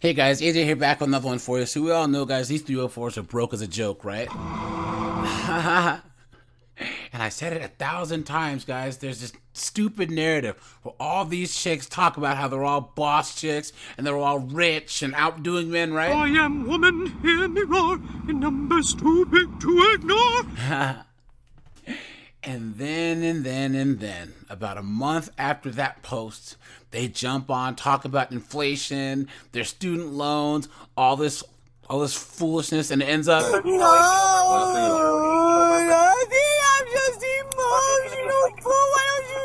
Hey guys, AJ here back with another one for you. So we all know, guys, these 304s are broke as a joke, right? And I said it 1,000 times, guys. There's this stupid narrative where all these chicks talk about how they're all boss chicks and they're all rich and outdoing men, right? I am woman, hear me roar, in numbers too big to ignore. And then, about a month after that post, they jump on, talk about inflation, their student loans, all this foolishness, and it ends up. No, I think I'm just emotional. Why don't you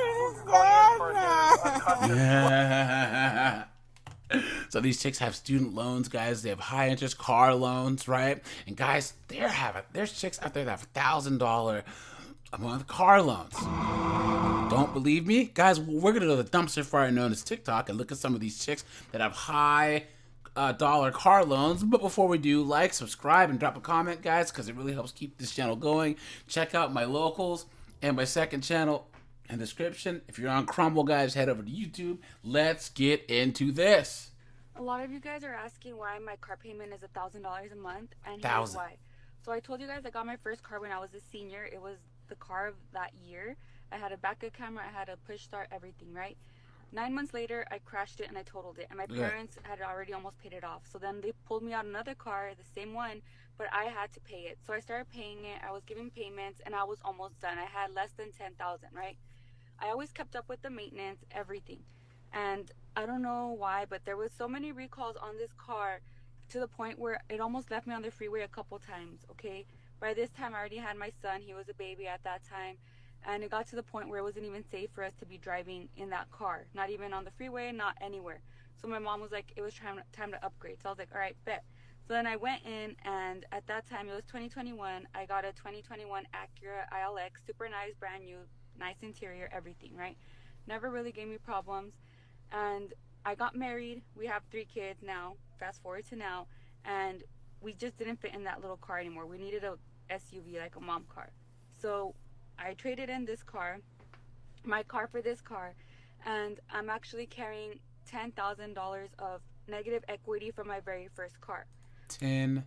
understand? So these chicks have student loans, guys. They have high interest car loans, right? And guys, there's chicks out there that have $1,000 a month car loans. Don't believe me? Guys, we're going to go to the dumpster fire known as TikTok and look at some of these chicks that have high dollar car loans. But before we do, like, subscribe, and drop a comment, guys, because it really helps keep this channel going. Check out my locals and my second channel in the description. If you're on Crumble, guys, head over to YouTube. Let's get into this. A lot of you guys are asking why my car payment is $1,000 a month, and here's Thousand. why. So I told you guys I got my first car when I was a senior. It was the car of that year. I had a backup camera, I had a push start, everything, right? 9 months later, I crashed it and I totaled it, and my parents had already almost paid it off. So then they pulled me out another car, the same one, but I had to pay it. So I started paying it. I was giving payments, and I was almost done. I had less than 10,000, right? I always kept up with the maintenance, everything. And I don't know why, but there was so many recalls on this car to the point where it almost left me on the freeway a couple times, okay? By this time, I already had my son. He was a baby at that time. And it got to the point where it wasn't even safe for us to be driving in that car. Not even on the freeway, not anywhere. So my mom was like, it was time to upgrade. So I was like, all right, bet. So then I went in, and at that time, it was 2021. I got a 2021 Acura ILX, super nice, brand new, nice interior, everything, right? Never really gave me problems. And I got married. We have 3 kids now. Fast forward to now. And we just didn't fit in that little car anymore. We needed a SUV, like a mom car. So I traded in this car, my car, for this car, and I'm actually carrying $10,000 of negative equity from my very first car. $10,000.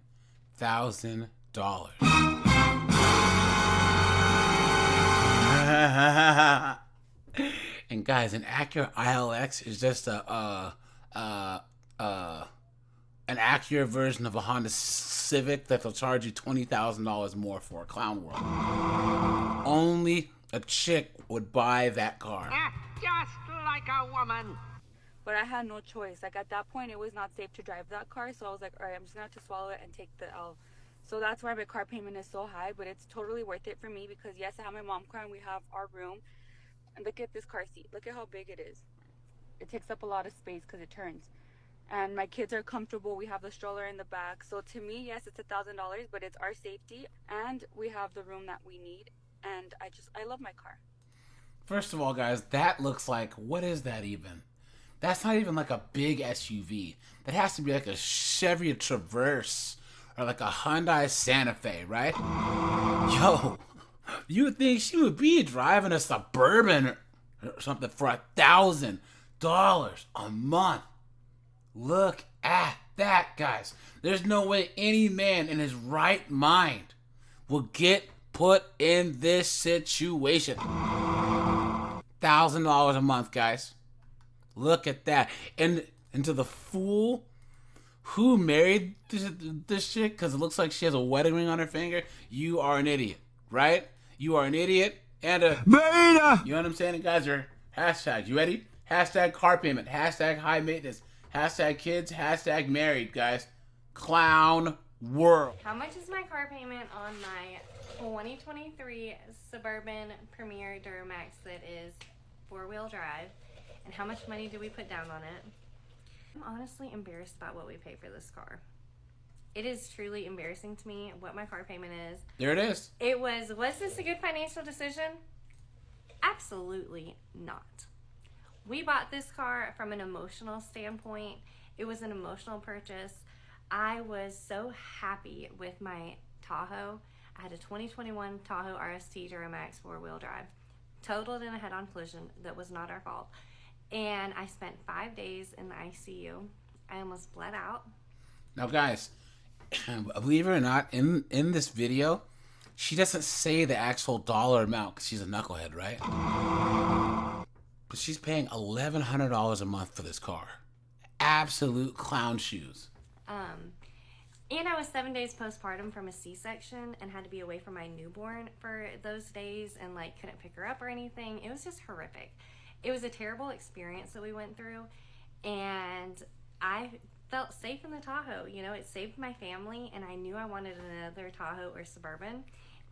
And guys, an Acura ILX is just an Acura version of a Honda Civic that they'll charge you $20,000 more for. Clown World. Only a chick would buy that car. Just like a woman. But I had no choice. Like, at that point, it was not safe to drive that car, so I was like, all right, I'm just gonna have to swallow it and take the L. So that's why my car payment is so high, but it's totally worth it for me because, yes, I have my mom car and we have our room. And look at this car seat. Look at how big it is. It takes up a lot of space because it turns. And my kids are comfortable. We have the stroller in the back. So to me, yes, it's $1,000, but it's our safety, and we have the room that we need. And I love my car. First of all, guys, that looks like, what is that even? That's not even like a big SUV. That has to be like a Chevy Traverse or like a Hyundai Santa Fe, right? Yo, you would think she would be driving a Suburban or something for $1,000 a month. Look at that, guys. There's no way any man in his right mind will get put in this situation. $1,000 a month, guys. Look at that. And to the fool who married this chick, because it looks like she has a wedding ring on her finger, you are an idiot, right? You are an idiot and a Beta! You know what I'm saying, guys? Are hashtags. You ready? Hashtag car payment. Hashtag high maintenance. Hashtag kids. Hashtag married, guys. Clown world. How much is my car payment on my 2023 Suburban Premier Duramax that is 4-wheel drive? And how much money do we put down on it? I'm honestly embarrassed about what we pay for this car. It is truly embarrassing to me what my car payment is. There it is. Was this a good financial decision? Absolutely not. We bought this car from an emotional standpoint. It was an emotional purchase. I was so happy with my Tahoe. I had a 2021 Tahoe RST Duramax 4-wheel drive. Totaled in a head-on collision that was not our fault. And I spent 5 days in the ICU. I almost bled out. Now, guys, believe it or not, in this video, she doesn't say the actual dollar amount because she's a knucklehead, right? But she's paying $1,100 a month for this car. Absolute clown shoes. And I was 7 days postpartum from a C-section and had to be away from my newborn for those days and like couldn't pick her up or anything. It was just horrific. It was a terrible experience that we went through, and I felt safe in the Tahoe. You know, it saved my family, and I knew I wanted another Tahoe or Suburban.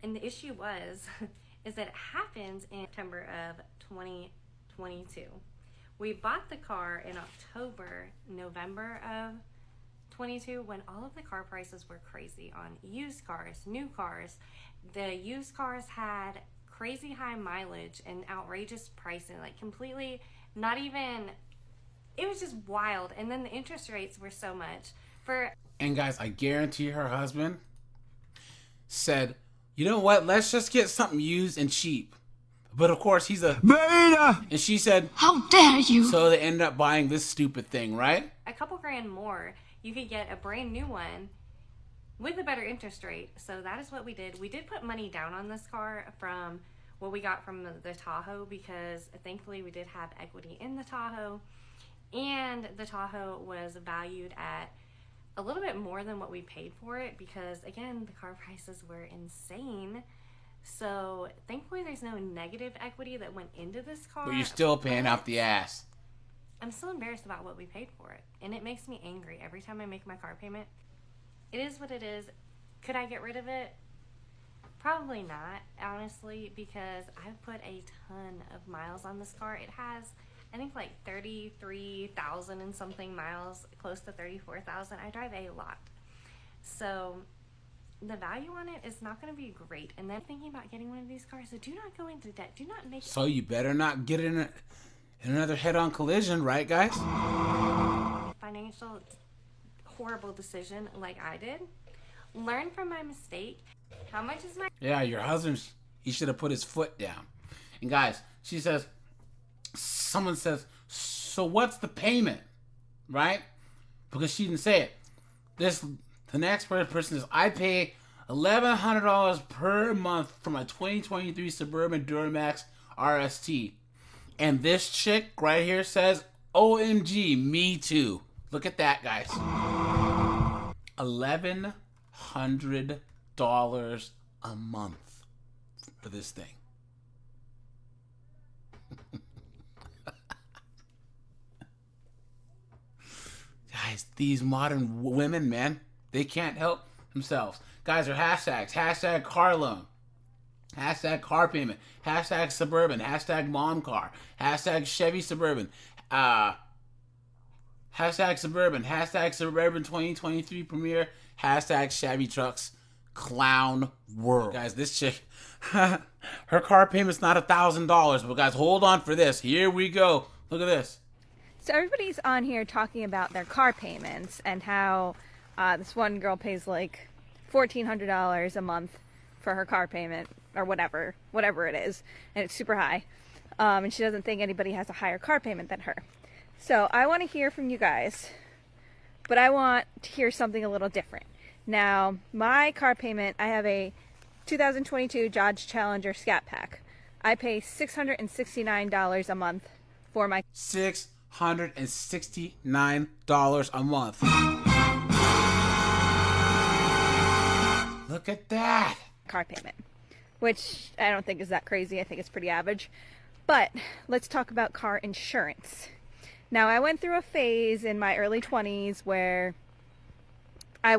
And the issue was, is that it happened in September of 2022. We bought the car in October, November of 22, when all of the car prices were crazy on used cars, new cars. The used cars had crazy high mileage and outrageous pricing, like completely not even, it was just wild. And then the interest rates were so much for. And guys, I guarantee her husband said, you know what, let's just get something used and cheap. But of course he's a Beta! and she said, How dare you! so they ended up buying this stupid thing, right? a couple grand more, you could get a brand new one with a better interest rate. So that is what we did. We did put money down on this car from what we got from the Tahoe, because thankfully we did have equity in the Tahoe, and the Tahoe was valued at a little bit more than what we paid for it, because again, the car prices were insane. So thankfully there's no negative equity that went into this car. But you're still paying out the ass. I'm still embarrassed about what we paid for it, and it makes me angry every time I make my car payment. It is what it is. Could I get rid of it? Probably not, honestly, because I've put a ton of miles on this car. It has, I think, like 33,000 and something miles, close to 34,000. I drive a lot. So the value on it is not going to be great. And then thinking about getting one of these cars, so do not go into debt. Do not make So you better not get in another head-on collision, right, guys? financial horrible decision like I did. Learn from my mistake. How much is my Yeah, your husband, he should have put his foot down. And guys, she says, someone says, so what's the payment? Right? Because she didn't say it. The next person says, I pay $1,100 per month for my 2023 Suburban Duramax RST. And this chick right here says, OMG, me too. Look at that, guys. $1,100 a month for this thing. Guys, these modern women, man, they can't help themselves. Guys, are hashtags. Hashtag car loan. Hashtag car payment. Hashtag Suburban. Hashtag mom car. Hashtag Chevy Suburban. Hashtag Suburban. Hashtag Suburban 2023 premiere. Hashtag Chevy trucks. Clown world. Guys, this chick, her car payment's not $1,000, but guys, hold on for this. Here we go. Look at this. So everybody's on here talking about their car payments and how this one girl pays like $1,400 a month for her car payment, or whatever it is, and it's super high. And she doesn't think anybody has a higher car payment than her. So I want to hear from you guys, but I want to hear something a little different. Now, my car payment, I have a 2022 Dodge Challenger Scat Pack. I pay $669 a month for my $669 a month. Look at that. car payment, which I don't think is that crazy. I think it's pretty average. But let's talk about car insurance. Now, I went through a phase in my early 20s where I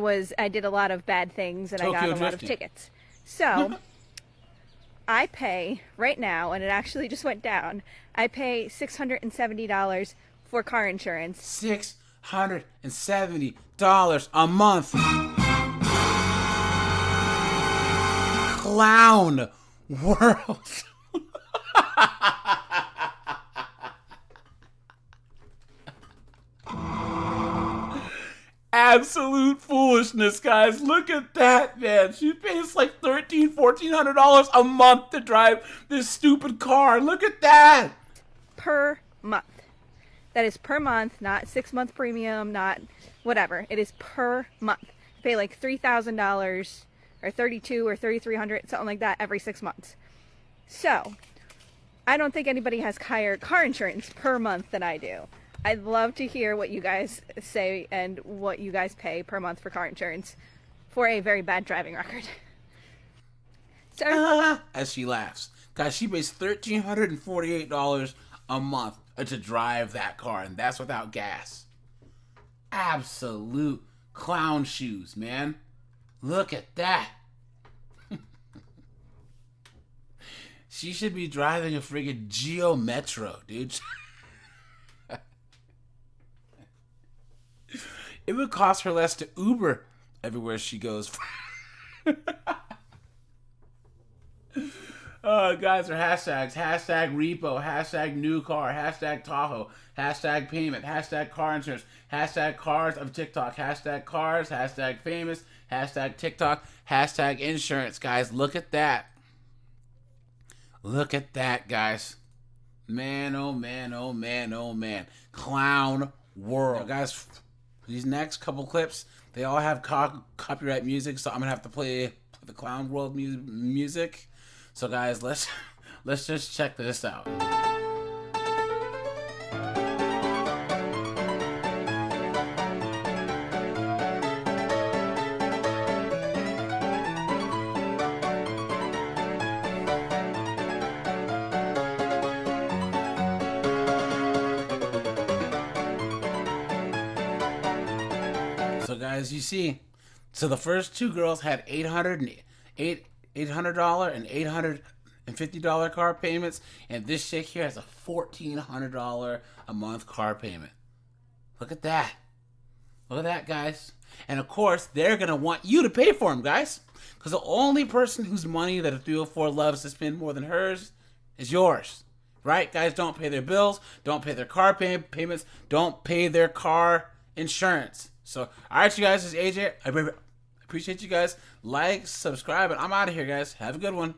did a lot of bad things and I got a lot of tickets. So I pay right now, and it actually just went down, I pay $670 for car insurance. $670 a month. Clown world. Absolute foolishness, guys. Look at that, man. She pays like $1,400 a month to drive this stupid car. Look at that. Per month. That is per month, not 6-month premium, not whatever. It is per month. You pay like $3,000 or $3,200 or $3,300, something like that, every 6 months. So, I don't think anybody has higher car insurance per month than I do. I'd love to hear what you guys say and what you guys pay per month for car insurance for a very bad driving record. So, as she laughs. Guys, she pays $1,348 a month to drive that car, and that's without gas. Absolute clown shoes, man. Look at that. She should be driving a friggin' Geo Metro, dude. It would cost her less to Uber everywhere she goes. Guys, are hashtags. Hashtag repo. Hashtag new car. Hashtag Tahoe. Hashtag payment. Hashtag car insurance. Hashtag cars of TikTok. Hashtag cars. Hashtag famous. Hashtag TikTok. Hashtag insurance. Guys, look at that. Look at that, guys. Man, oh man, oh man, oh man. Clown world. Now, guys, these next couple clips, they all have copyright music, so I'm going to have to play the clown world music. So guys, let's just check this out. So guys, you see, so the first two girls had $800 and $850 car payments, and this chick here has a $1,400 a month car payment. Look at that. Look at that, guys. And of course, they're going to want you to pay for them, guys. Because the only person whose money that a 304 loves to spend more than hers is yours. Right, guys? Don't pay their bills. Don't pay their car payments. Don't pay their car insurance. So, all right, you guys, this is AJ. I appreciate you guys. Like, subscribe, and I'm out of here, guys. Have a good one.